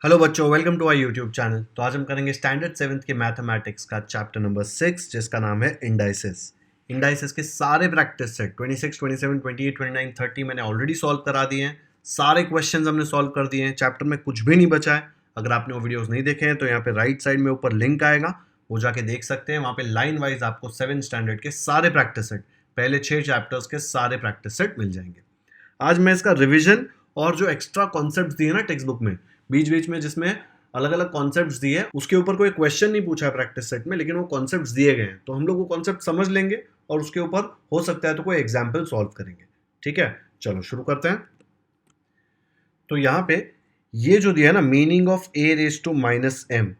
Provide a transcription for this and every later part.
Hello बच्चों, welcome to our YouTube channel. तो आज हम करेंगे स्टैंडर्ड सेवन्थ के मैथमेटिक्स का चैप्टर नंबर 6 जिसका नाम है इंडाइसेस। इंडाइसेस के सारे प्रैक्टिस सेट 26, 27, 28, 29, 30 मैंने ऑलरेडी सॉल्व करा दिए हैं। सारे क्वेश्चंस हमने सॉल्व कर दिए हैं। चैप्टर में कुछ भी नहीं बचा है। अगर आपने वो वीडियोस नहीं देखे हैं तो यहाँ पे राइट साइड में ऊपर लिंक आएगा, वो जाके देख सकते हैं। वहाँ पे लाइन वाइज आपको 7 स्टैंडर्ड के सारे प्रैक्टिस सेट, पहले 6 चैप्टर्स के सारे प्रैक्टिस सेट मिल जाएंगे। आज मैं इसका रिवीजन और जो एक्स्ट्रा कॉन्सेप्ट्स दिए ना टेक्स्ट बुक में, बीच बीच में जिसमें अलग अलग कॉन्सेप्ट्स दिए, उसके ऊपर कोई क्वेश्चन नहीं पूछा है प्रैक्टिस सेट में, लेकिन वो कॉन्सेप्ट्स दिए गए हैं तो हम लोग वो कॉन्सेप्ट समझ लेंगे और उसके ऊपर हो सकता है तो कोई एग्जाम्पल सॉल्व करेंगे। ठीक है, चलो शुरू करते हैं। तो यहाँ पे ये जो दिया है ना, meaning of a raise to minus m,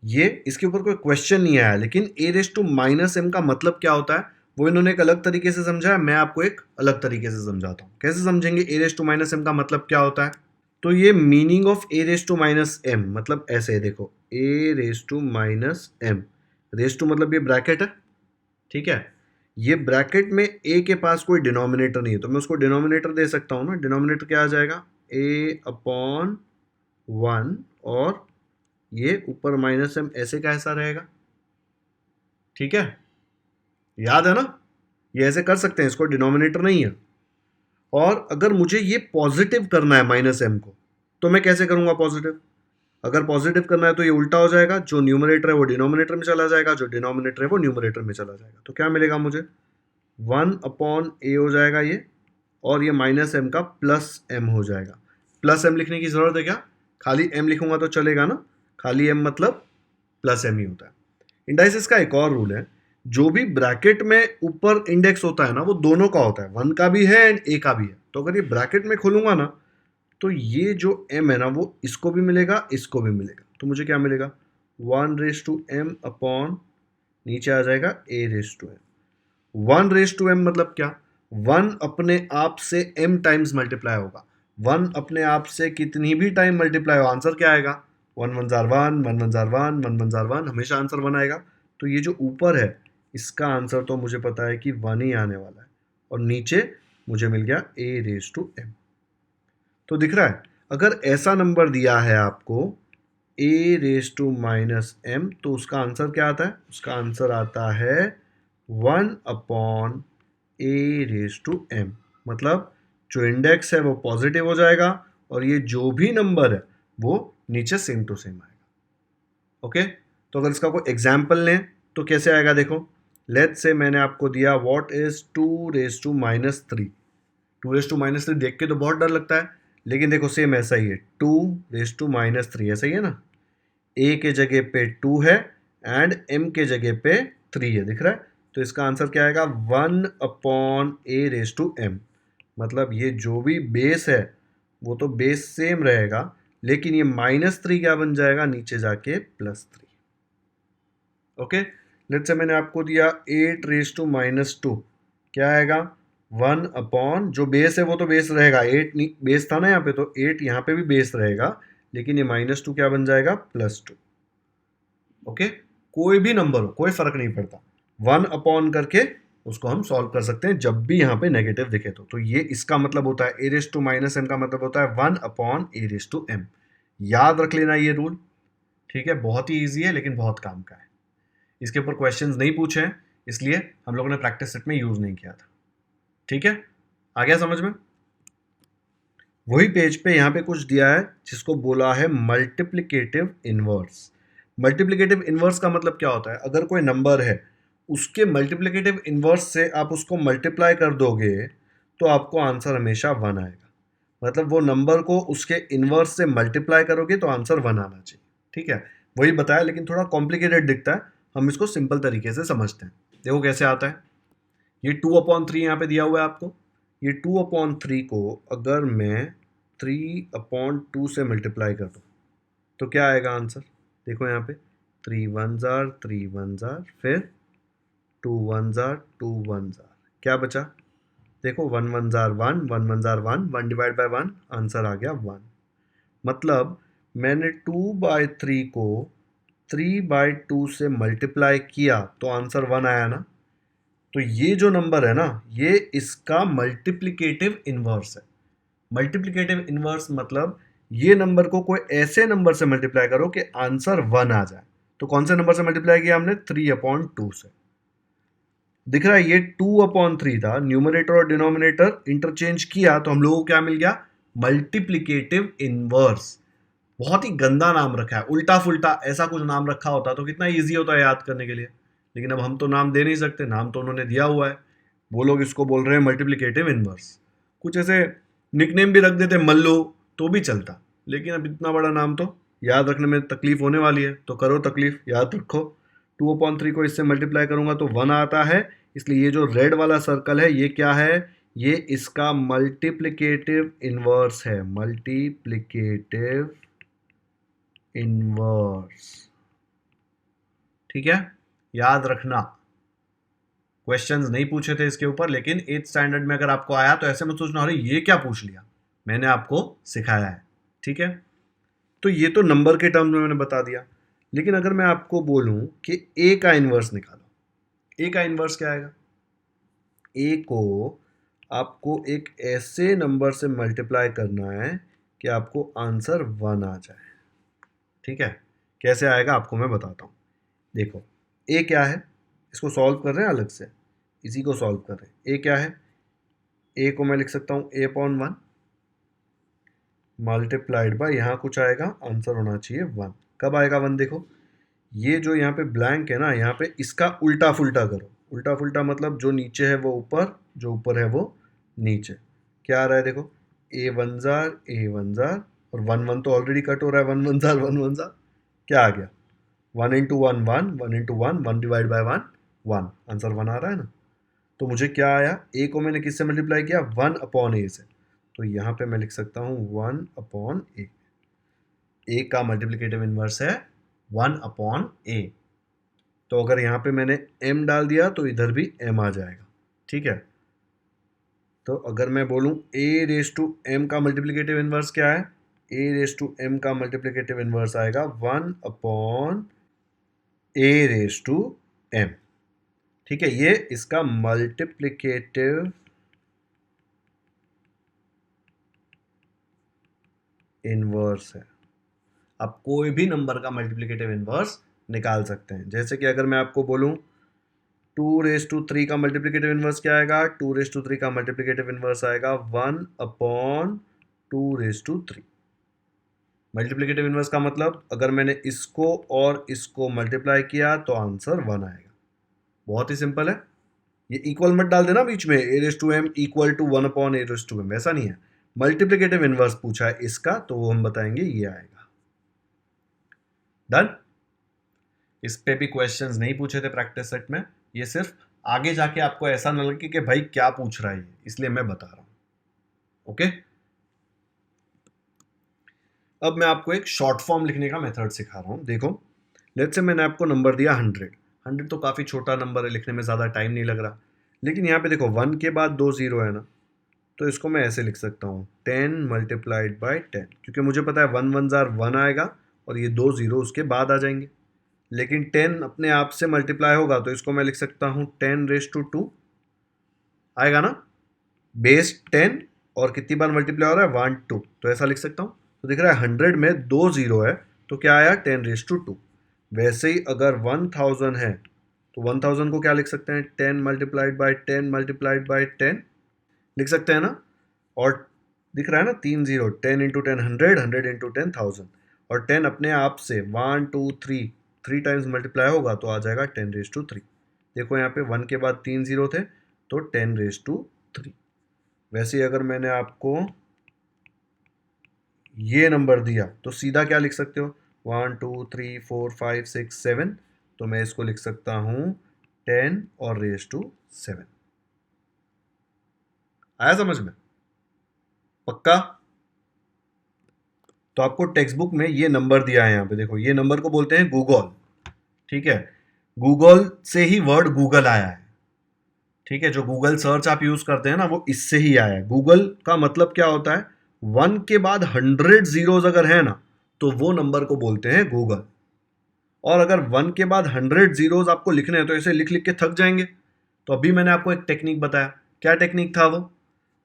ये इसके ऊपर कोई क्वेश्चन नहीं आया, लेकिन a raise to minus m का मतलब क्या होता है वो इन्होंने एक अलग तरीके से समझा है। मैं आपको एक अलग तरीके से समझाता हूँ। कैसे समझेंगे a raise to minus m का मतलब क्या होता है। तो ये meaning of a raise to minus m मतलब ऐसे है, देखो, a raise to minus m, raise to मतलब ये ब्रैकेट है, ठीक है। ये ब्रैकेट में ए के पास कोई डिनोमिनेटर नहीं है तो मैं उसको डिनोमिनेटर दे सकता हूँ ना। डिनोमिनेटर क्या आ जाएगा, ए अपॉन वन, और ये ऊपर माइनस एम ऐसे का ऐसा रहेगा। ठीक है, याद है ना, ये ऐसे कर सकते हैं, इसको डिनोमिनेटर नहीं है। और अगर मुझे ये पॉजिटिव करना है माइनस एम को, तो मैं कैसे करूंगा पॉजिटिव। अगर पॉजिटिव करना है तो ये उल्टा हो जाएगा, जो न्यूमरेटर है वो डिनोमिनेटर में चला जाएगा, जो डिनोमिनेटर है वो न्यूमरेटर में चला जाएगा। तो क्या मिलेगा मुझे, वन अपॉन ए हो जाएगा ये, और ये माइनस एम का प्लस एम हो जाएगा। प्लस एम लिखने की जरूरत है क्या, खाली एम लिखूंगा तो चलेगा ना, खाली एम मतलब प्लस एम ही होता है। इंडाइसिस का एक और रूल है, जो भी ब्रैकेट में ऊपर इंडेक्स होता है ना वो दोनों का होता है, वन का भी है एंड ए का भी है। तो अगर ये ब्रैकेट में खोलूंगा ना तो ये जो m है ना वो इसको भी मिलेगा, इसको भी मिलेगा। तो मुझे क्या मिलेगा, one raise to m upon, नीचे आ जाएगा a raise to m. One raise to m मतलब क्या, वन अपने आप से m टाइम्स मल्टीप्लाई होगा। वन अपने आप से कितनी भी टाइम मल्टीप्लाई हो, आंसर क्या आएगा, वन वन जार वन, वन वन जार वन, वन वन जार वन, हमेशा आंसर वन आएगा। तो ये जो ऊपर है इसका आंसर तो मुझे पता है कि वन ही आने वाला है, और नीचे मुझे मिल गया ए रेस टू एम। तो दिख रहा है, अगर ऐसा नंबर दिया है आपको ए रेस टू माइनस एम, तो उसका आंसर क्या आता है, उसका आंसर आता है one upon a raise to m. मतलब जो इंडेक्स है वो पॉजिटिव हो जाएगा, और ये जो भी नंबर है वो नीचे सेम टू सेम आएगा। ओके, तो अगर इसका कोई एग्जाम्पल लें तो कैसे आएगा, देखो, लेट्स से मैंने आपको दिया what is two raise to minus three. Two raise to minus three देख के तो बहुत डर लगता है, लेकिन देखो सेम ऐसा ही है, two raise to minus three, ऐसा ही है ना। ए के जगह पे टू है एंड एम के जगह पे थ्री है, दिख रहा है। तो इसका आंसर क्या आएगा, one upon a raise to m. मतलब ये जो भी बेस है वो तो बेस सेम रहेगा, लेकिन ये माइनस थ्री क्या बन जाएगा, नीचे जाके plus three. Okay, let's say मैंने आपको दिया eight raise to minus two, क्या आएगा, वन अपॉन, जो बेस है वो तो बेस रहेगा, एट बेस था ना यहाँ पे, तो एट यहाँ पे भी बेस रहेगा, लेकिन ये माइनस टू क्या बन जाएगा, प्लस टू। ओके, कोई भी नंबर हो कोई फर्क नहीं पड़ता, वन अपॉन करके उसको हम सॉल्व कर सकते हैं जब भी यहाँ पे नेगेटिव दिखे। तो ये इसका मतलब होता है, a raise to minus m का मतलब होता है one upon a raise to m. याद रख लेना ये रूल, ठीक है, बहुत ही ईजी है लेकिन बहुत काम का है। इसके ऊपर क्वेश्चंस नहीं पूछे हैं, इसलिए हम लोगों ने प्रैक्टिस सेट में यूज नहीं किया था। ठीक है, आ गया समझ में। वही पेज पे यहाँ पे कुछ दिया है जिसको बोला है मल्टीप्लिकेटिव इनवर्स। मल्टीप्लिकेटिव इनवर्स का मतलब क्या होता है, अगर कोई नंबर है उसके मल्टीप्लिकेटिव इनवर्स से आप उसको मल्टीप्लाई कर दोगे तो आपको आंसर हमेशा वन आएगा। मतलब वो नंबर को उसके इनवर्स से मल्टीप्लाई करोगे तो आंसर वन आना चाहिए। ठीक है, वही बताया, लेकिन थोड़ा कॉम्प्लिकेटेड दिखता है, हम इसको सिंपल तरीके से समझते हैं। देखो कैसे आता है, ये टू अपॉन थ्री यहाँ पे दिया हुआ है आपको। ये टू अपॉन थ्री को अगर मैं थ्री अपॉन टू से मल्टीप्लाई कर दूँ तो क्या आएगा आंसर, देखो यहाँ पे, थ्री वन जार, फिर टू वन जार, टू वन जार, क्या बचा, देखो वन वन जार वन, वन वन जार one, one divide by one, answer आ गया वन। मतलब मैंने टू बाई थ्री को थ्री बाई टू से मल्टीप्लाई किया तो आंसर वन आया ना। तो ये जो नंबर है ना, ये इसका मल्टीप्लिकेटिव इनवर्स है। मल्टीप्लिकेटिव इनवर्स मतलब ये नंबर को कोई ऐसे नंबर से मल्टीप्लाई करो कि आंसर 1 आ जाए। तो कौन से नंबर से मल्टीप्लाई किया हमने? 3/2 से। दिख रहा है ये 2/3 था, न्यूमरेटर और डिनोमिनेटर इंटरचेंज किया तो हम लोगों को क्या मिल गया? Multiplicative inverse. बहुत ही गंदा नाम रखा है, उल्टा फुल्टा ऐसा कुछ नाम रखा होता तो कितना इजी होता है याद करने के लिए। लेकिन अब हम तो नाम दे नहीं सकते, नाम तो उन्होंने दिया हुआ है। वो लोग इसको बोल रहे हैं मल्टीप्लिकेटिव इनवर्स। कुछ ऐसे निकनेम भी रख देते मल्लो तो भी चलता, लेकिन अब इतना बड़ा नाम तो याद रखने में तकलीफ होने वाली है, तो करो तकलीफ, याद रखो। 2/3 को इससे मल्टीप्लाई करूंगा तो 1 आता है, इसलिए ये जो रेड वाला सर्कल है ये क्या है? ये इसका मल्टीप्लिकेटिव इनवर्स है, मल्टीप्लिकेटिव इनवर्स। ठीक है, याद रखना। क्वेश्चंस नहीं पूछे थे इसके ऊपर, लेकिन 8th स्टैंडर्ड में अगर आपको आया तो ऐसे मत सोचना अरे ये क्या पूछ लिया, मैंने आपको सिखाया है। ठीक है, तो ये तो नंबर के टर्म्स में मैंने बता दिया। लेकिन अगर मैं आपको बोलूं कि ए का इनवर्स निकालो, ए का इनवर्स क्या आएगा? ए को आपको एक ऐसे नंबर से मल्टीप्लाई करना है कि आपको आंसर 1 आ जाए। ठीक है, कैसे आएगा आपको मैं बताता हूँ। देखो ए क्या है, इसको सॉल्व कर रहे हैं अलग से, इसी को सॉल्व कर रहे हैं। ए क्या है? ए को मैं लिख सकता हूँ a/1 मल्टीप्लाइड बाय, यहाँ कुछ आएगा, आंसर होना चाहिए 1। कब आएगा 1? देखो ये जो यहाँ पे ब्लैंक है ना, यहाँ पे इसका उल्टा फुल्टा करो। उल्टा फुल्टा मतलब जो नीचे है वो ऊपर, जो ऊपर है वो नीचे। क्या आ रहा है देखो, a1 जार a1 जार, और 1 1 तो ऑलरेडी कट हो रहा है, 1 1 जार 1 1 जार। क्या आ गया? 1 into 1 1, 1 into 1 1 divide by 1 1, answer 1 आ रहा है ना। तो मुझे क्या आया? ए को मैंने किससे मल्टीप्लाई किया? 1/a से। तो यहाँ पे मैं लिख सकता हूँ 1/a। ए का मल्टीप्लिकेटिव इनवर्स है 1/a। तो अगर यहाँ पे मैंने m डाल दिया तो इधर भी m आ जाएगा। ठीक है, तो अगर मैं बोलूँ a⁻m का मल्टीप्लिकेटिव इनवर्स क्या है? a⁻m का मल्टीप्लिकेटिव इनवर्स आएगा 1/a⁻m। ठीक है, ये इसका मल्टीप्लिकेटिव इनवर्स है। आप कोई भी नंबर का मल्टीप्लिकेटिव इनवर्स निकाल सकते हैं। जैसे कि अगर मैं आपको बोलूं 2⁻³ का मल्टीप्लिकेटिव इनवर्स क्या आएगा? 2⁻³ का मल्टीप्लिकेटिव इनवर्स आएगा 1/2⁻3। मल्टीप्लिकेटिव इनवर्स का मतलब अगर मैंने इसको और इसको मल्टीप्लाई किया तो आंसर 1 आएगा। बहुत ही सिंपल है। ये इक्वल मत डाल देना बीच में, a⁻m इक्वल टू 1/a⁻m, ऐसा नहीं है। मल्टीप्लिकेटिव इनवर्स पूछा है इसका, तो वो हम बताएंगे ये आएगा। डन। इस पे भी क्वेश्चंस नहीं पूछे थे प्रैक्टिस सेट में, ये सिर्फ आगे जाके आपको ऐसा न लगे कि भाई क्या पूछ रहा है, इसलिए मैं बता रहा हूं। ओके, अब मैं आपको एक शॉर्ट फॉर्म लिखने का मेथड सिखा रहा हूं। देखो लेट्स से मैंने आपको नंबर दिया 100 तो काफ़ी छोटा नंबर है, लिखने में ज़्यादा टाइम नहीं लग रहा। लेकिन यहाँ पे देखो 1 के बाद 2 0 है ना, तो इसको मैं ऐसे लिख सकता हूँ 10 मल्टीप्लाइड बाई 10, क्योंकि मुझे पता है 1 1 जार 1 आएगा और ये 2 0 उसके बाद आ जाएंगे। लेकिन 10 अपने आप से मल्टीप्लाई होगा तो इसको मैं लिख सकता हूँ 10⁻², आएगा ना। बेस 10 और कितनी बार मल्टीप्लाई हो रहा है? 1 2, तो ऐसा लिख सकता हूँ। तो दिख रहा है 100 में 2 0 है, तो क्या आया? 10⁻²। वैसे ही अगर 1000 है तो 1000 को क्या लिख सकते हैं? 10 मल्टीप्लाइड बाई 10 मल्टीप्लाइड बाई 10 लिख सकते हैं ना। और दिख रहा है ना 3 0, 10 इंटू 10 100, 100 इंटू 10 1000, और 10 अपने आप से 1 2 3 टाइम्स मल्टीप्लाई होगा तो आ जाएगा 10⁻3। देखो यहाँ पे 1 के बाद 3 0 थे तो 10⁻3। वैसे ही अगर मैंने आपको ये नंबर दिया तो सीधा क्या लिख सकते हो? 1 2 3 4 5 6 7, तो मैं इसको लिख सकता हूँ 10 और ⁻7। आया समझ में? पक्का? तो आपको टेक्स्ट बुक में ये नंबर दिया है, यहाँ पे देखो, ये नंबर को बोलते हैं गूगल। ठीक है, गूगल से ही वर्ड गूगल आया है। ठीक है, जो गूगल सर्च आप यूज करते हैं ना, वो इससे ही आया है। गूगल का मतलब क्या होता है? 1 के बाद 100 जीरोज अगर है ना, तो वो नंबर को बोलते हैं गूगल। और अगर 1 के बाद 100 जीरोज आपको लिखने हैं तो ऐसे लिख लिख के थक जाएंगे। तो अभी मैंने आपको एक टेक्निक बताया। क्या टेक्निक था वो?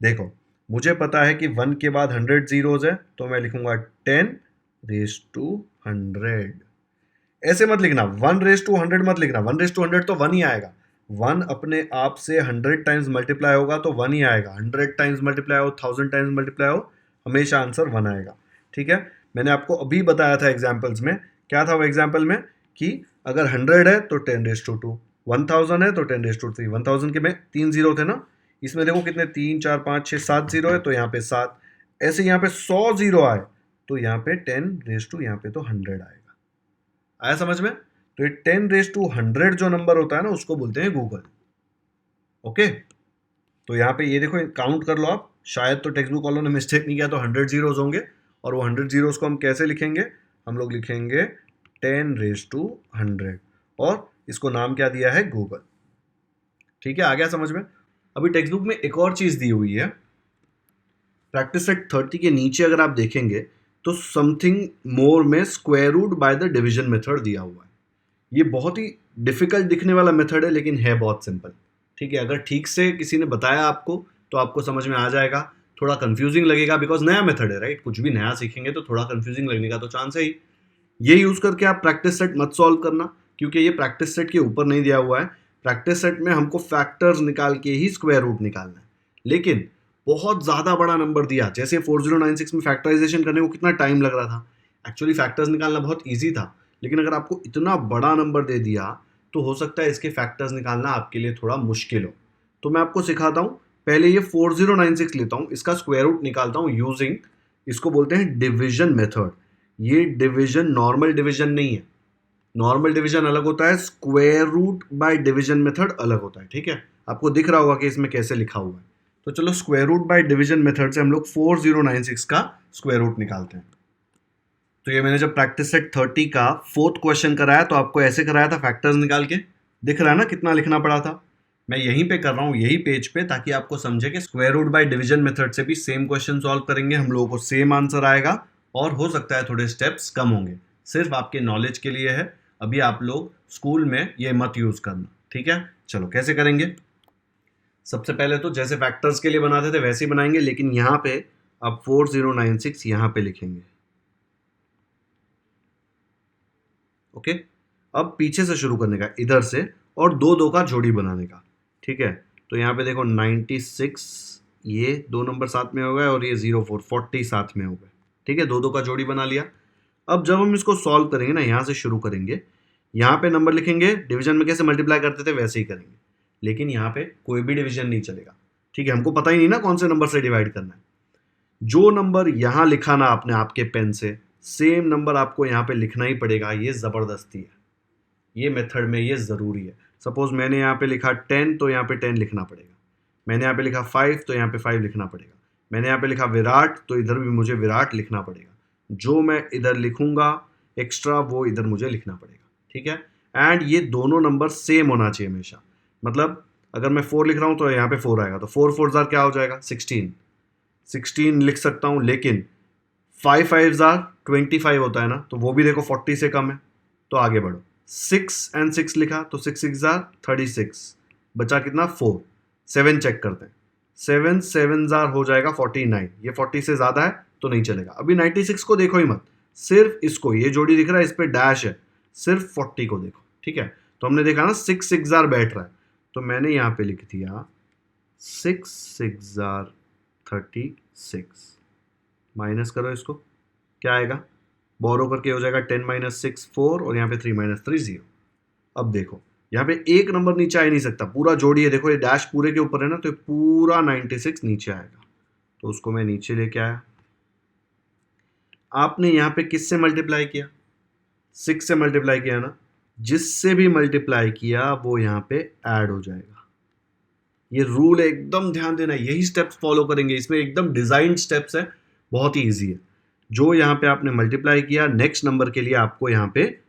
देखो, मुझे पता है कि 1 के बाद 100 जीरोज है, तो मैं लिखूंगा 10⁻100। ऐसे मत लिखना, 1⁻100 मत लिखना, 1⁻100 तो 1 ही आएगा। 1 अपने आप से 100 टाइम्स मल्टीप्लाई होगा तो 1 ही आएगा। 100 टाइम्स मल्टीप्लाई हो, 1000 टाइम्स मल्टीप्लाई हो, हमेशा आंसर 1 आएगा। ठीक है, मैंने आपको अभी बताया था एग्जाम्पल्स में। क्या था वो एग्जाम्पल में कि अगर 100 है तो 10⁻2, 1000 है तो 10⁻3। 1000 के में 3 जीरो थे ना, इसमें देखो कितने 3 4 5 6 7 जीरो है, तो यहाँ पे 7। ऐसे यहाँ पे 100 जीरो आए तो यहाँ पे 10⁻, यहाँ पे तो 100 आएगा। आया समझ में? तो ये 10⁻100 जो नंबर होता है ना, उसको बोलते हैं गूगल। ओके, तो यहाँ पे ये देखो, काउंट कर लो आप। शायद तो टेक्स्ट बुक वालों ने मिस्टेक नहीं किया, तो 100 जीरोज होंगे। और वो 100 जीरोज को हम कैसे लिखेंगे? हम लोग लिखेंगे 10⁻100 और इसको नाम क्या दिया है? गूगल। ठीक है, आ गया समझ में? अभी टेक्स्ट बुक में एक और चीज दी हुई है। प्रैक्टिस सेट 30 के नीचे अगर आप देखेंगे तो समथिंग मोर में square root by the division method दिया हुआ है। ये बहुत ही डिफिकल्ट दिखने वाला मेथड है, लेकिन है बहुत सिंपल। ठीक है, अगर ठीक से किसी ने बताया आपको तो आपको समझ में आ जाएगा। थोड़ा कंफ्यूजिंग लगेगा बिकॉज नया मेथड है, राइट? कुछ भी नया सीखेंगे तो थोड़ा कंफ्यूजिंग लगने का तो चांस है ही। ये यूज करके आप प्रैक्टिस सेट मत सॉल्व करना, क्योंकि ये प्रैक्टिस सेट के ऊपर नहीं दिया हुआ है। प्रैक्टिस सेट में हमको फैक्टर्स निकाल के ही स्क्वायर रूट निकालना है। लेकिन बहुत ज़्यादा बड़ा नंबर दिया, जैसे 4096 में फैक्टराइजेशन करने को कितना टाइम लग रहा था। एक्चुअली फैक्टर्स निकालना बहुत ईजी था, लेकिन अगर आपको इतना बड़ा नंबर दे दिया तो हो सकता है इसके फैक्टर्स निकालना आपके लिए थोड़ा मुश्किल हो। तो मैं आपको सिखाता हूँ। पहले ये 4096 लेता हूँ, इसका स्क्वायर रूट निकालता हूँ यूजिंग, इसको बोलते हैं डिविजन मेथड। ये डिविजन नॉर्मल डिविजन नहीं है। नॉर्मल डिवीजन अलग होता है, square root by division method अलग होता है। ठीक है, आपको दिख रहा होगा कि इसमें कैसे लिखा हुआ है। तो चलो square root by division method से हम लोग 4096 का स्क्वायर रूट निकालते हैं। तो ये मैंने जब प्रैक्टिस सेट 30 का 4th क्वेश्चन कराया तो आपको ऐसे कराया था, फैक्टर्स निकाल के। दिख रहा है ना कितना लिखना पड़ा था? मैं यहीं पे कर रहा हूँ, यही पेज पे, ताकि आपको समझे कि square root by division method से भी सेम क्वेश्चन सॉल्व करेंगे, हम लोगों को सेम आंसर आएगा और हो सकता है थोड़े स्टेप्स कम होंगे। सिर्फ आपके नॉलेज के लिए है, अभी आप लोग स्कूल में ये मत यूज करना। ठीक है, चलो कैसे करेंगे? सबसे पहले तो जैसे फैक्टर्स के लिए बनाते थे वैसे ही बनाएंगे, लेकिन यहाँ पे आप 4096 यहाँ पे लिखेंगे। ओके, अब पीछे से शुरू करने का, इधर से, और 2 का जोड़ी बनाने का। ठीक है, तो यहाँ पे देखो 96, ये 2 नंबर साथ में हो गए और ये 40 साथ में हो गए। ठीक है, 2 का जोड़ी बना लिया। अब जब हम इसको सॉल्व करेंगे ना, यहाँ से शुरू करेंगे, यहाँ पे नंबर लिखेंगे, डिवीजन में कैसे मल्टीप्लाई करते थे वैसे ही करेंगे, लेकिन यहाँ पे कोई भी डिवीजन नहीं चलेगा। ठीक है, हमको पता ही नहीं ना कौन से नंबर से डिवाइड करना है। जो नंबर यहाँ लिखा ना आपने आपके पेन से, सेम नंबर आपको यहाँ पे लिखना ही पड़ेगा। ये ज़बरदस्ती है, ये मेथड में ये ज़रूरी है। सपोज मैंने यहाँ पे लिखा 10 तो यहाँ पे 10 लिखना पड़ेगा। मैंने यहाँ पे लिखा 5 तो यहाँ पे 5 लिखना पड़ेगा। मैंने यहाँ पे लिखा विराट तो इधर भी मुझे विराट लिखना पड़ेगा। जो मैं इधर लिखूंगा एक्स्ट्रा वो इधर मुझे लिखना पड़ेगा। ठीक है, एंड ये दोनों नंबर सेम होना चाहिए हमेशा। मतलब अगर मैं 4 लिख रहा हूँ तो यहाँ पे 4 आएगा, तो 4 4 जार क्या हो जाएगा? 16 लिख सकता हूँ, लेकिन 5 5 जार 25 होता है ना, तो वो भी देखो 40 से कम है, तो आगे बढ़ो। 6 and 6 लिखा तो 6 6 जार 36, बचा कितना? 4। 7 चेक करते हैं, 7 7 जार हो जाएगा 49। ये 40 से ज़्यादा है तो नहीं चलेगा। अभी 96 को देखो ही मत, सिर्फ इसको, ये जोड़ी दिख रहा है इस पर डैश है, सिर्फ 40 को देखो। ठीक है, तो हमने देखा ना 6 6 जार बैठ रहा है, तो मैंने यहाँ पे लिख दिया 6 6 जार 36। माइनस करो इसको, क्या आएगा? बोरो करके हो जाएगा 10 - 6 4, और यहाँ पे 3 - 3 0। अब देखो यहाँ पे एक नंबर नीचे आ ही नहीं सकता, पूरा जोड़ी है। देखो ये डैश पूरे के ऊपर है ना, तो ये पूरा 96 नीचे आएगा, तो उसको मैं नीचे लेके आया। आपने यहाँ पे किससे मल्टीप्लाई किया? 6 से मल्टीप्लाई किया ना, जिससे भी मल्टीप्लाई किया वो यहाँ पे ऐड हो जाएगा। ये रूल है, एकदम ध्यान देना, यही स्टेप्स फॉलो करेंगे। इसमें एकदम डिजाइन स्टेप्स है, बहुत ही ईजी है। जो यहाँ पे आपने मल्टीप्लाई किया, नेक्स्ट नंबर के लिए आपको यहाँ पे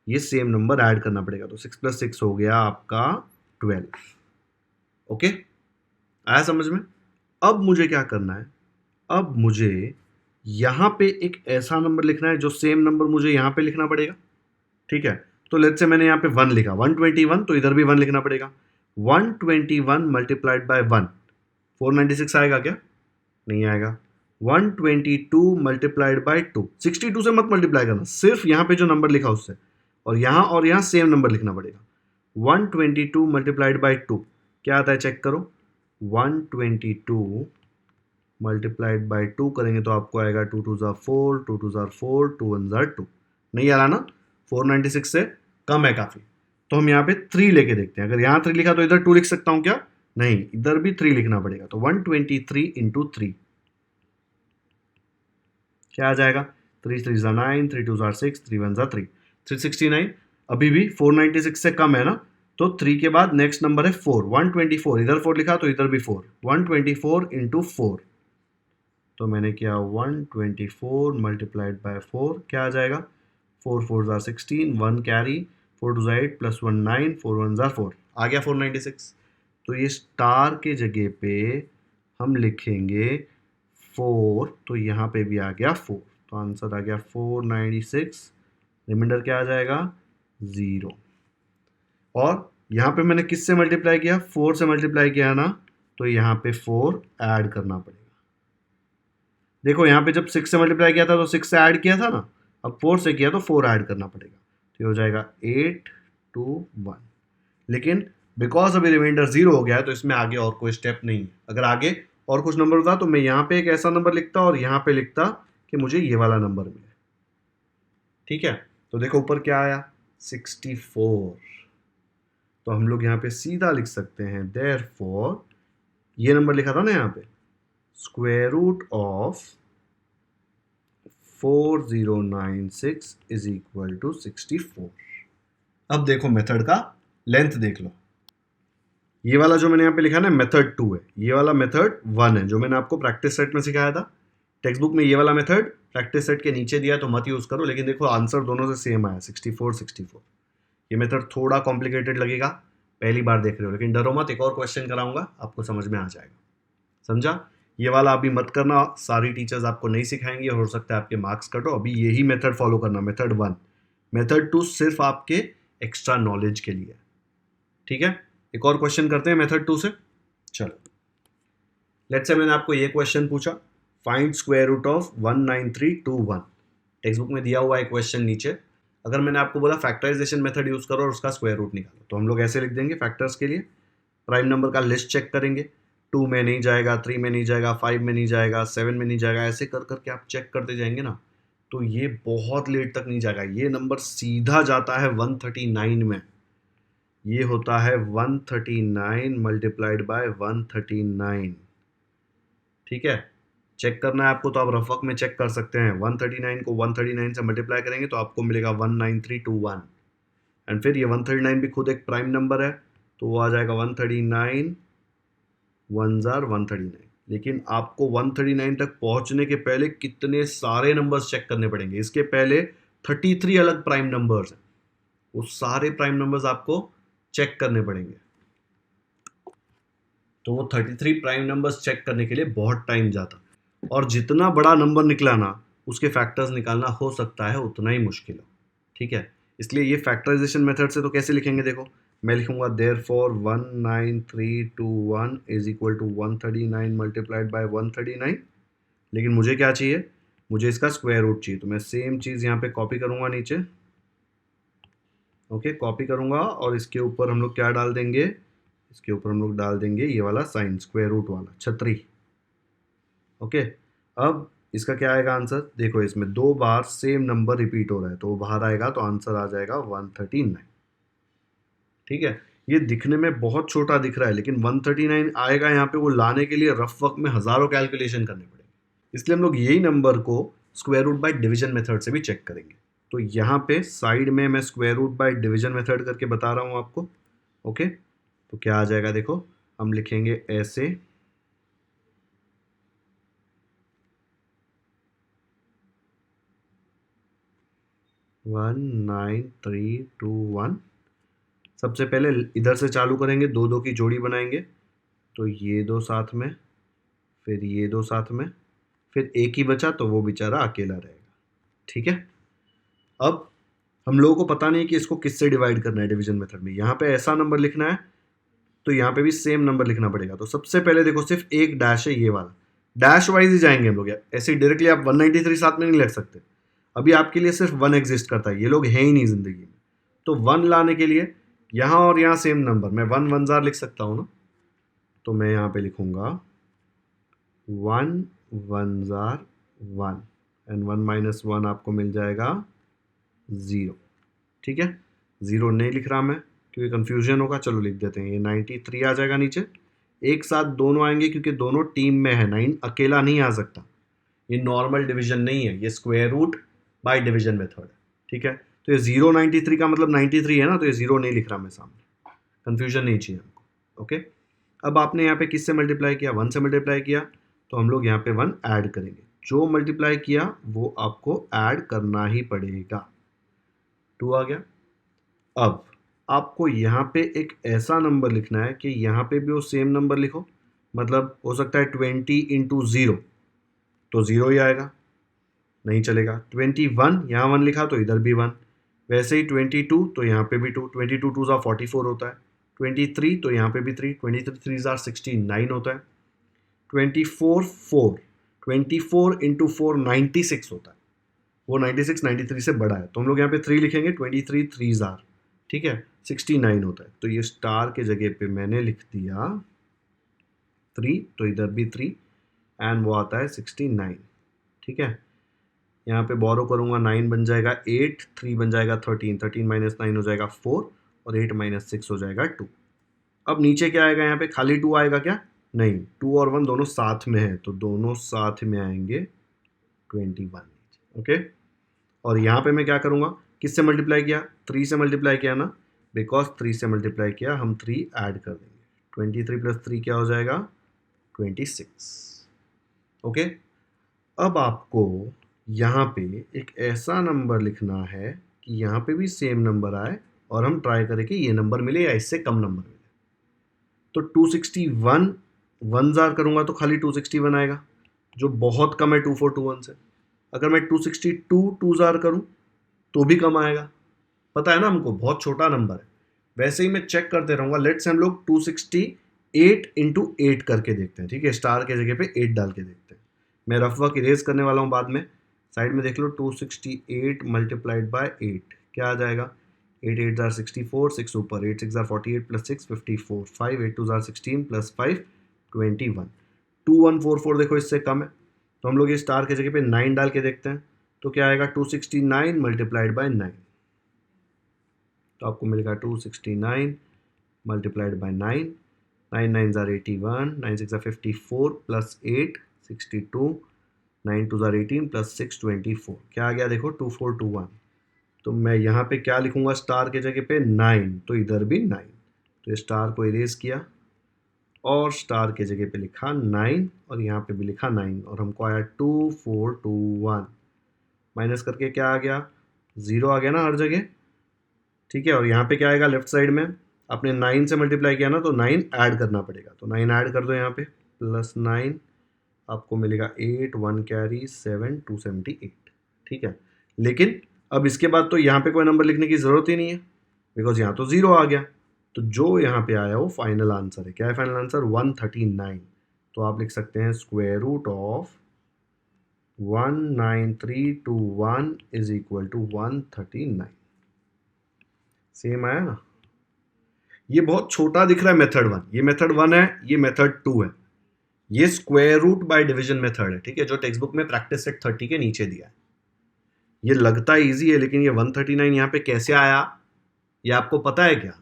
ये सेम नंबर ऐड करना पड़ेगा। तो 6 + 6 हो गया आपका 12। ओके, आया समझ में? अब मुझे क्या करना है? अब मुझे यहाँ पे एक ऐसा नंबर लिखना है जो सेम नंबर मुझे यहाँ पे लिखना पड़ेगा। ठीक है, तो लेट्स से मैंने यहाँ पे 1 लिखा, 121, तो इधर भी 1 लिखना पड़ेगा। 121 मल्टीप्लाइड बाय 1, 496 आएगा क्या? नहीं आएगा। 122 मल्टीप्लाइड बाई 2, 62 से मत मल्टीप्लाई करना, सिर्फ यहाँ पे जो नंबर लिखा उससे, और यहाँ सेम नंबर लिखना पड़ेगा। 122 मल्टीप्लाइड बाई 2 क्या आता है चेक करो। 122 मल्टीप्लाइड बाई 2 करेंगे तो आपको आएगा 2 2 ज़ार 4, 2 2 ज़ार 4, 2 1 ज़ार 2। नहीं आ रहा ना, 496 से कम है काफ़ी, तो हम यहाँ पे 3 लेके देखते हैं। अगर यहाँ 3 लिखा तो इधर 2 लिख सकता हूँ क्या? नहीं, इधर भी 3 लिखना पड़ेगा। तो 123 इंटू 3 क्या आ जाएगा? 3 3 ज़ार 9, 3 2 ज़ार 6, 3 1 ज़ार 3, 369। अभी भी 496 से कम है ना, तो 3 के बाद नेक्स्ट नंबर है 4, 124, इधर 4 लिखा तो इधर भी 4, 124 इंटू 4, तो मैंने किया 124 मल्टीप्लाइड बाय 4, क्या आ जाएगा? 4 4 ज़ार 16, 1 कैरी, 4 2 ज़ार 8 प्लस 1 9, 4 1 ज़ार 4, आ गया 496। तो ये स्टार के जगह पे हम लिखेंगे 4, तो यहाँ पे भी आ गया 4, तो आंसर आ गया 496। रिमाइंडर क्या आ जाएगा? 0। और यहाँ पे मैंने किससे मल्टीप्लाई किया? 4 से मल्टीप्लाई किया ना, तो यहाँ पे 4 ऐड करना पड़ेगा। देखो यहाँ पे जब 6 से मल्टीप्लाई किया था तो 6 से ऐड किया था ना, अब 4 से किया तो 4 ऐड करना पड़ेगा, तो ये हो जाएगा 8 2 1। लेकिन बिकॉज अभी रिमाइंडर 0 हो गया है तो इसमें आगे और कोई स्टेप नहीं है। अगर आगे और कुछ नंबर होता तो मैं यहाँ पे एक ऐसा नंबर लिखता और यहाँ पे लिखता कि मुझे ये वाला नंबर मिले। ठीक है, तो देखो ऊपर क्या आया? 64। तो हम लोग यहाँ पे सीधा लिख सकते हैं देयरफॉर, ये नंबर लिखा था ना यहाँ पे, square root of 4096 is equal to 64। अब देखो मेथड का लेंथ देख लो। ये वाला जो मैंने यहाँ पे लिखा है ना मेथड 2 है, ये वाला मेथड 1 है जो मैंने आपको प्रैक्टिस सेट में सिखाया था। टेक्स्ट बुक में ये वाला मेथड प्रैक्टिस सेट के नीचे दिया तो मत यूज़ करो, लेकिन देखो आंसर दोनों से सेम आया, 64 64। ये मेथड थोड़ा कॉम्प्लिकेटेड लगेगा, पहली बार देख रहे हो, लेकिन डरो मत, एक और क्वेश्चन कराऊंगा आपको समझ में आ जाएगा। समझा? ये वाला अभी मत करना, सारी टीचर्स आपको नहीं सिखाएंगे, हो सकता है आपके मार्क्स कटो। अभी यही मेथड फॉलो करना, मेथड 1। मेथड 2 सिर्फ आपके एक्स्ट्रा नॉलेज के लिए। ठीक है, एक और क्वेश्चन करते हैं मेथड 2 से। चलो, लेट्स से मैंने आपको ये क्वेश्चन पूछा, find square root of 19321। Text book में दिया हुआ है क्वेश्चन नीचे। अगर मैंने आपको बोला फैक्टराइजेशन मेथड यूज करो और उसका स्क्वायर रूट निकालो, तो हम लोग ऐसे लिख देंगे फैक्टर्स के लिए। प्राइम नंबर का लिस्ट चेक करेंगे, 2 में नहीं जाएगा, 3 में नहीं जाएगा, 5 में नहीं जाएगा, 7 में नहीं जाएगा, ऐसे कर करके आप चेक करते जाएंगे ना, तो ये बहुत लेट तक नहीं जाएगा। ये नंबर सीधा जाता है 139 में। ये होता है 139 मल्टीप्लाइड बाय 139। ठीक है, चेक करना है आपको तो आप रफक में चेक कर सकते हैं। 139 को 139 से मल्टीप्लाई करेंगे तो आपको मिलेगा 19321। एंड फिर ये 139 भी खुद एक प्राइम नंबर है, तो वो आ जाएगा 139 1 ज़ार 139। लेकिन आपको 139 तक पहुंचने के पहले कितने सारे नंबर्स चेक करने पड़ेंगे। इसके पहले 33 अलग प्राइम नंबर्स हैं, वो सारे प्राइम नंबर्स आपको चेक करने पड़ेंगे। तो वो 33 प्राइम नंबर्स चेक करने के लिए बहुत टाइम जाता, और जितना बड़ा नंबर निकला ना, उसके फैक्टर्स निकालना हो सकता है उतना ही मुश्किल हो। ठीक है, इसलिए ये फैक्टराइजेशन मेथड से तो कैसे लिखेंगे, देखो मैं लिखूंगा therefore 19321 is equal to 139 multiplied by 139। लेकिन मुझे क्या चाहिए? मुझे इसका स्क्वायर रूट चाहिए, तो मैं सेम चीज़ यहाँ पे कॉपी करूँगा नीचे। ओके, कॉपी करूँगा और इसके ऊपर हम लोग क्या डाल देंगे? इसके ऊपर हम लोग डाल देंगे ये वाला साइन, स्क्वायर रूट वाला, छतरी। ओके, अब इसका क्या आएगा आंसर? देखो इसमें 2 बार सेम नंबर रिपीट हो रहा है, तो वो बाहर आएगा, तो आंसर आ जाएगा 139। ठीक है, ये दिखने में बहुत छोटा दिख रहा है, लेकिन 139 आएगा यहाँ पे, वो लाने के लिए रफ वर्क में हज़ारों कैलकुलेशन करने पड़ेंगे। इसलिए हम लोग यही नंबर को square root by division method से भी चेक करेंगे। तो यहाँ पे साइड में मैं square root by division method करके बता रहा हूँ आपको। ओके, तो क्या आ जाएगा? देखो हम लिखेंगे ऐसे, वन 9321। सबसे पहले इधर से चालू करेंगे, 2 2 की जोड़ी बनाएंगे, तो ये 2 साथ में, फिर ये 2 साथ में, फिर एक ही बचा तो वो बेचारा अकेला रहेगा। ठीक है, अब हम लोगों को पता नहीं कि इसको किससे डिवाइड करना है डिवीजन मेथड में। यहाँ पे ऐसा नंबर लिखना है, तो यहाँ पे भी सेम नंबर लिखना पड़ेगा। तो सबसे पहले देखो सिर्फ एक डैश है ये वाला, डैश वाइज ही जाएंगे हम लोग, ऐसे डायरेक्टली आप 193 साथ में नहीं लिख सकते। अभी आपके लिए सिर्फ 1 एग्जिस्ट करता है, ये लोग हैं ही नहीं जिंदगी में। तो 1 लाने के लिए यहाँ और यहाँ सेम नंबर, मैं 1 1 जार लिख सकता हूँ ना, तो मैं यहाँ पे लिखूंगा 1 1 जार 1 एंड 1 माइनस 1 आपको मिल जाएगा 0। ठीक है, 0 नहीं लिख रहा मैं क्योंकि कंफ्यूजन होगा, चलो लिख देते हैं, ये 93 आ जाएगा नीचे। एक साथ दोनों आएंगे क्योंकि दोनों टीम में है, 9 अकेला नहीं आ सकता, ये नॉर्मल डिवीजन नहीं है, ये square root by division method है। ठीक है, तो ये 093 का मतलब 93 है ना, तो ये 0 नहीं लिख रहा मैं सामने, कंफ्यूजन नहीं चाहिए हमको। ओके, अब आपने यहाँ पे किससे मल्टीप्लाई किया, 1 से मल्टीप्लाई किया, तो हम लोग यहाँ पे 1 ऐड करेंगे, जो मल्टीप्लाई किया वो आपको ऐड करना ही पड़ेगा। 2 आ गया। अब आपको यहाँ पे एक ऐसा नंबर लिखना है कि यहाँ पे भी वो सेम नंबर लिखो, मतलब हो सकता है 20 इंटू 0, तो 0 ही आएगा, नहीं चलेगा। 21 यहाँ 1 लिखा तो इधर भी 1, वैसे ही 22 तो यहाँ पे भी 2, 22 2 ज़ा 44 होता है, 23 तो यहाँ पे भी 3, 23 3 ज़ा 69 होता है, 24 4, 24 इंटू 4 96 होता है, वो 96 93 से बड़ा है, तो हम लोग यहाँ पे 3 लिखेंगे, 23 3 ज़ार, ठीक है, 69 होता है। तो ये स्टार के जगह पे मैंने लिख दिया 3, तो इधर भी 3 एंड वो आता है 69। ठीक है, यहाँ पे बोरो करूँगा, 9 बन जाएगा 8, 3 बन जाएगा 13, 13 माइनस 9 हो जाएगा 4 और 8 माइनस 6 हो जाएगा 2। अब नीचे क्या आएगा, यहाँ पे खाली 2 आएगा क्या, नहीं, 2 और 1 दोनों साथ में है, तो दोनों साथ में आएंगे 21। ओके, और यहाँ पे मैं क्या करूँगा, किससे मल्टीप्लाई किया, 3 से मल्टीप्लाई किया ना, बिकॉज 3 से मल्टीप्लाई किया, हम 3 ऐड कर देंगे, 23 प्लस 3 क्या हो जाएगा 26। ओके, अब आपको यहाँ पे एक ऐसा नंबर लिखना है कि यहाँ पे भी सेम नंबर आए और हम ट्राई करें कि ये नंबर मिले या इससे कम नंबर मिले। तो 261 1 जार करूँगा तो खाली 261 आएगा, जो बहुत कम है 2421 से। अगर मैं 262 2 जार करूँ तो भी कम आएगा, पता है ना हमको, बहुत छोटा नंबर है। वैसे ही मैं चेक करते रहूँगा, लेट्स हम लोग 268 इंटू 8 करके देखते हैं। ठीक है, स्टार के जगह पे 8 डाल के देखते हैं, मैं रफ वर्क इरेज करने वाला हूँ बाद में, साइड में देख लो। 268 मल्टीप्लाइड बाय 8 क्या आ जाएगा, 8 8 जार 64, 6 ऊपर, 8 6 जार 48 प्लस 6 54, 5 8 2 जार 16 प्लस 5 21, 2144 देखो इससे कम है, तो हम लोग ये स्टार के जगह पे 9 डाल के देखते हैं, तो क्या आएगा 269 मल्टीप्लाइड बाय 9, तो आपको मिलेगा 269 multiplied by 9, 9 9 jar 81, 9 6 jar 54 plus 8 62, 9 2 jar 18 plus 6 24, क्या आ गया देखो 2421। तो मैं यहाँ पे क्या लिखूंगा, स्टार के जगह पे 9, तो इधर भी 9, तो ये स्टार को इरेज किया और स्टार के जगह पे लिखा 9 और यहाँ पे भी लिखा 9 और हमको आया 2421, माइनस करके क्या आ गया 0 आ गया ना हर जगह। ठीक है, और यहाँ पे क्या आएगा लेफ्ट साइड में, आपने 9 से मल्टीप्लाई किया ना, तो 9 ऐड करना पड़ेगा, तो 9 ऐड कर दो यहाँ पे, प्लस 9 आपको मिलेगा 8 1 कैरी 7 278। ठीक है, लेकिन अब इसके बाद तो यहाँ पे कोई नंबर लिखने की ज़रूरत ही नहीं है, बिकॉज यहाँ तो 0 आ गया, तो जो यहाँ पे आया वो फाइनल आंसर है। क्या है फाइनल आंसर, 139। तो आप लिख सकते हैं square root of 19321 is equal to 139। Same आया ना, ये बहुत छोटा दिख रहा है मेथड 1, ये मेथड 1 है, ये मेथड 2 है, ये square root by division method है। ठीक है, जो टेक्स्ट बुक में प्रैक्टिस सेट 30 के नीचे दिया है। ये लगता इजी है, लेकिन ये 139 यहाँ पे कैसे आया ये आपको पता है क्या।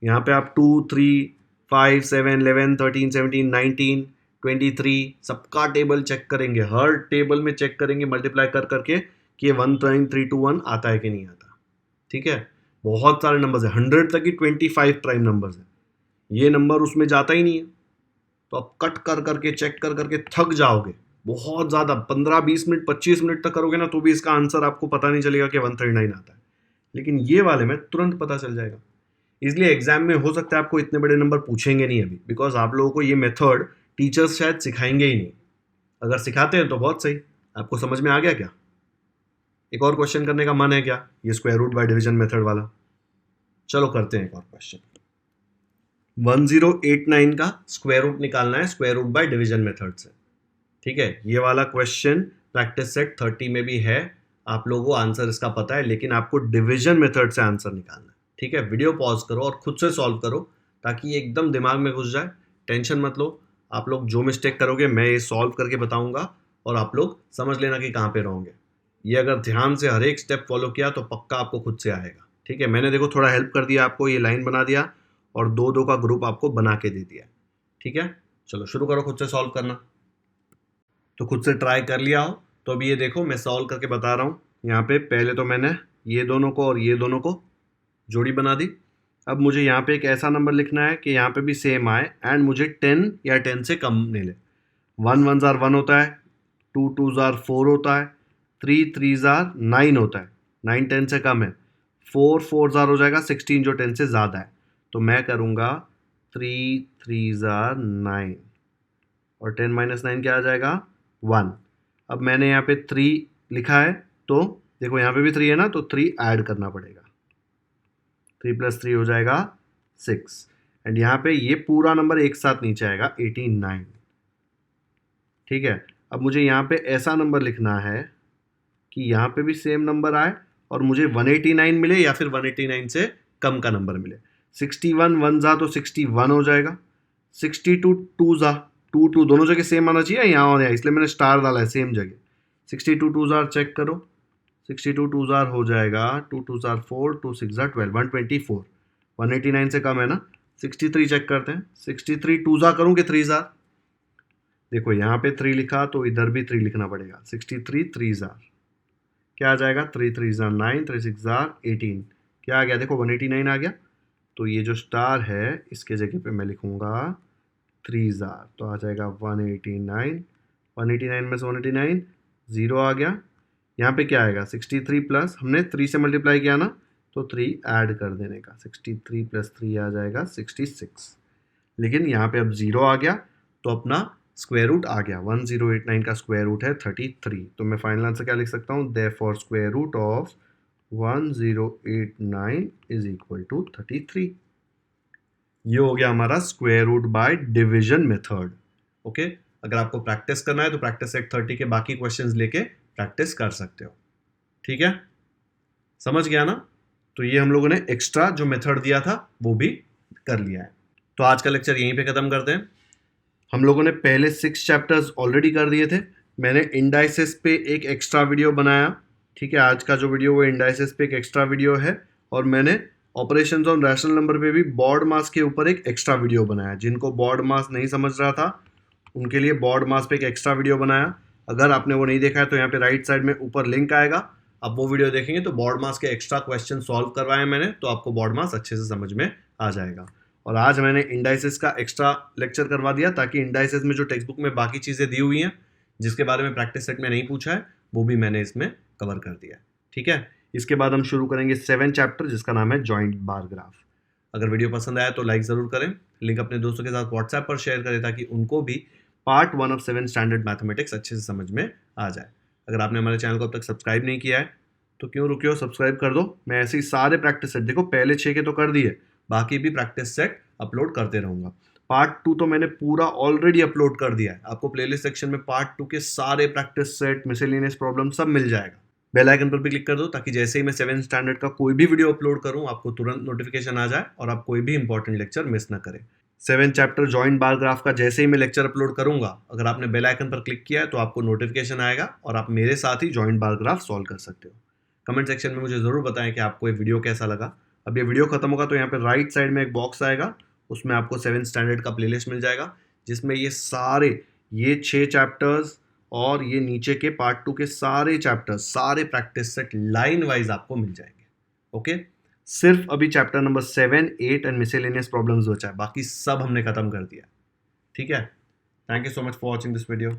यहाँ पे आप 2 3 5 7 11 13 17 19 23 सबका टेबल चेक करेंगे, हर टेबल में चेक करेंगे मल्टीप्लाई कर करके कि ये 19321 आता है कि नहीं आता। ठीक है, बहुत सारे नंबर्स है, 100 तक की 25 प्राइम नंबर्स है, ये नंबर उसमें जाता ही नहीं है, तो आप कट कर करके चेक कर करके थक जाओगे बहुत ज़्यादा, 15-20 मिनट 25 मिनट तक करोगे ना, तो भी इसका आंसर आपको पता नहीं चलेगा कि 139 आता है, लेकिन ये वाले में तुरंत पता चल जाएगा। इसलिए एग्जाम में हो सकता है आपको इतने बड़े नंबर पूछेंगे नहीं अभी, बिकॉज आप लोगों को ये मेथड टीचर्स शायद सिखाएंगे ही नहीं, अगर सिखाते हैं तो बहुत सही। आपको समझ में आ गया क्या, एक और क्वेश्चन करने का मन है क्या, ये square root by division method वाला। चलो करते हैं एक और क्वेश्चन। 1089 का स्क्वायर रूट निकालना है square root by division method से। ठीक है, ये वाला क्वेश्चन प्रैक्टिस सेट 30 में भी है, आप लोगों को आंसर इसका पता है, लेकिन आपको डिवीजन मेथड से आंसर निकालना है। ठीक है, वीडियो पॉज करो और खुद से सॉल्व करो ताकि ये एकदम दिमाग में घुस जाए। टेंशन मत लो, आप लोग जो मिस्टेक करोगे मैं ये सॉल्व करके बताऊंगा और आप लोग समझ लेना कि कहाँ पे रहोगे। ये अगर ध्यान से हर एक स्टेप फॉलो किया तो पक्का आपको खुद से आएगा। ठीक है, मैंने देखो थोड़ा हेल्प कर दिया आपको, ये लाइन बना दिया और 2-2 का ग्रुप आपको बना के दे दिया। ठीक है, चलो शुरू करो खुद से सॉल्व करना। तो खुद से ट्राई कर लिया हो तो अभी ये देखो मैं सॉल्व करके बता रहा हूँ। यहाँ पे पहले तो मैंने ये दोनों को और ये दोनों को जोड़ी बना दी। अब मुझे यहाँ पे एक ऐसा नंबर लिखना है कि यहाँ पे भी सेम आए एंड मुझे 10 या 10 से कम मिले। 1 1 जार 1 होता है, 2 2 जार 4 होता है, 3 3 जार 9 होता है, 9 10 से कम है, 4 4 जार हो जाएगा 16 जो 10 से ज़्यादा है। तो मैं करूँगा 3 3 जार 9 और 10 माइनस 9 क्या आ जाएगा 1। अब मैंने यहाँ पे 3 लिखा है तो देखो यहाँ पे भी 3 है ना, तो 3 ऐड करना पड़ेगा, 3 + 3 हो जाएगा 6 एंड यहाँ पे ये पूरा नंबर एक साथ नीचे आएगा 89। ठीक है, अब मुझे यहाँ पे ऐसा नंबर लिखना है कि यहाँ पे भी सेम नंबर आए और मुझे 189 मिले या फिर 189 से कम का नंबर मिले। 61 1 जा तो 61 हो जाएगा, 62 2 जा 2 2 दोनों जगह सेम आना चाहिए यहाँ और यहाँ, इसलिए मैंने स्टार डाला है सेम जगह। 62 2 जार चेक करो, 62 2 जार हो जाएगा 2 2 जार 4 2 6 जार 12 124। 189 से कम है ना। 63 चेक करते हैं, 63 2 जार करूँ कि 3 जार। देखो यहाँ पे 3 लिखा तो इधर भी 3 लिखना पड़ेगा। 63 3 जार क्या आ जाएगा, 3 3 जार 9 3 6 जार 18 क्या आ गया, देखो 189 आ गया। तो ये जो स्टार है इसके जगह पे मैं लिखूंगा 3 जार, तो आ जाएगा 189। 189 में से 189 0 आ गया। यहाँ पे क्या आएगा 63 प्लस हमने 3 से मल्टीप्लाई किया ना, तो 3 ऐड कर देने का, 63 + 3 आ जाएगा 66। लेकिन यहाँ पे अब 0 आ गया तो अपना स्क्वायर रूट आ गया। 1089 का स्क्वायर रूट है 33। तो मैं फाइनल आंसर क्या लिख सकता हूँ, therefore square root of 1089 is equal to 33। ये हो गया हमारा square root by division method. Okay, अगर आपको प्रैक्टिस करना है तो प्रैक्टिस सेट 30 के बाकी क्वेश्चंस लेके प्रैक्टिस कर सकते हो। ठीक है, समझ गया ना। तो ये हम लोगों ने एक्स्ट्रा जो मेथड दिया था वो भी कर लिया है। तो आज का लेक्चर यहीं पे खत्म करते हैं। हम लोगों ने पहले 6 चैप्टर्स ऑलरेडी कर दिए थे। मैंने इंडाइसेस पे एक एक्स्ट्रा वीडियो बनाया। ठीक है, आज का जो वीडियो वो इंडाइसेस पे एक एक्स्ट्रा वीडियो है और मैंने ऑपरेशंस ऑन रैशनल नंबर पे भी बॉड मास के ऊपर एक एक्स्ट्रा वीडियो बनाया। जिनको बॉड मास नहीं समझ रहा था उनके लिए बॉड मास पे एक एक्स्ट्रा वीडियो बनाया। अगर आपने वो नहीं देखा है तो यहाँ पे राइट साइड में ऊपर लिंक आएगा, आप वो वीडियो देखेंगे तो बॉड मास के एक्स्ट्रा क्वेश्चन सॉल्व करवाए मैंने, तो आपको बॉड मास अच्छे से समझ में आ जाएगा। और आज मैंने इंडाइसेस का एक्स्ट्रा लेक्चर करवा दिया ताकि इंडाइसेस में जो टेक्स्ट बुक में बाकी चीज़ें दी हुई हैं जिसके बारे में प्रैक्टिस सेट में नहीं पूछा है वो भी मैंने इसमें कवर कर दिया। ठीक है, इसके बाद हम शुरू करेंगे 7 चैप्टर जिसका नाम है जॉइंट बार ग्राफ। अगर वीडियो पसंद आया तो लाइक ज़रूर करें, लिंक अपने दोस्तों के साथ व्हाट्सएप पर शेयर करें ताकि उनको भी पार्ट 1 ऑफ 7 स्टैंडर्ड मैथमेटिक्स अच्छे से समझ में आ जाए। अगर आपने हमारे चैनल को अब तक सब्सक्राइब नहीं किया है तो क्यों रुके हो, सब्सक्राइब कर दो। मैं ऐसे ही सारे प्रैक्टिस सेट, देखो पहले 6 के तो कर दिए, बाकी भी प्रैक्टिस सेट अपलोड करते रहूँगा। पार्ट 2 तो मैंने पूरा ऑलरेडी अपलोड कर दिया है, आपको प्लेलिस्ट सेक्शन में पार्ट 2 के सारे प्रैक्टिस सेट, मिसलेनियस प्रॉब्लम सब मिल जाएगा। बेल आइकन पर भी क्लिक कर दो ताकि जैसे ही मैं 7 स्टैंडर्ड का कोई भी वीडियो अपलोड करूं आपको तुरंत नोटिफिकेशन आ जाए और आप कोई भी इंपॉर्टेंट लेक्चर मिस ना करें। 7 चैप्टर जॉइंट बार ग्राफ का जैसे ही मैं लेक्चर अपलोड करूंगा, अगर आपने बेल आइकन पर क्लिक किया है तो आपको नोटिफिकेशन आएगा और आप मेरे साथ ही जॉइंट बार ग्राफ सॉल्व कर सकते हो। कमेंट सेक्शन में मुझे ज़रूर बताएं कि आपको ये वीडियो कैसा लगा। अब ये वीडियो खत्म होगा तो यहाँ पे राइट साइड में एक बॉक्स आएगा, उसमें आपको 7 स्टैंडर्ड का प्लेलिस्ट मिल जाएगा जिसमें ये 6 चैप्टर्स और ये नीचे के पार्ट 2 के सारे चैप्टर्स, सारे प्रैक्टिस सेट लाइन वाइज आपको मिल जाएंगे। ओके, सिर्फ अभी chapter number 7 8 and miscellaneous problems बचा है, बाकी सब हमने खत्म कर दिया। ठीक है, thank you so much for watching this video.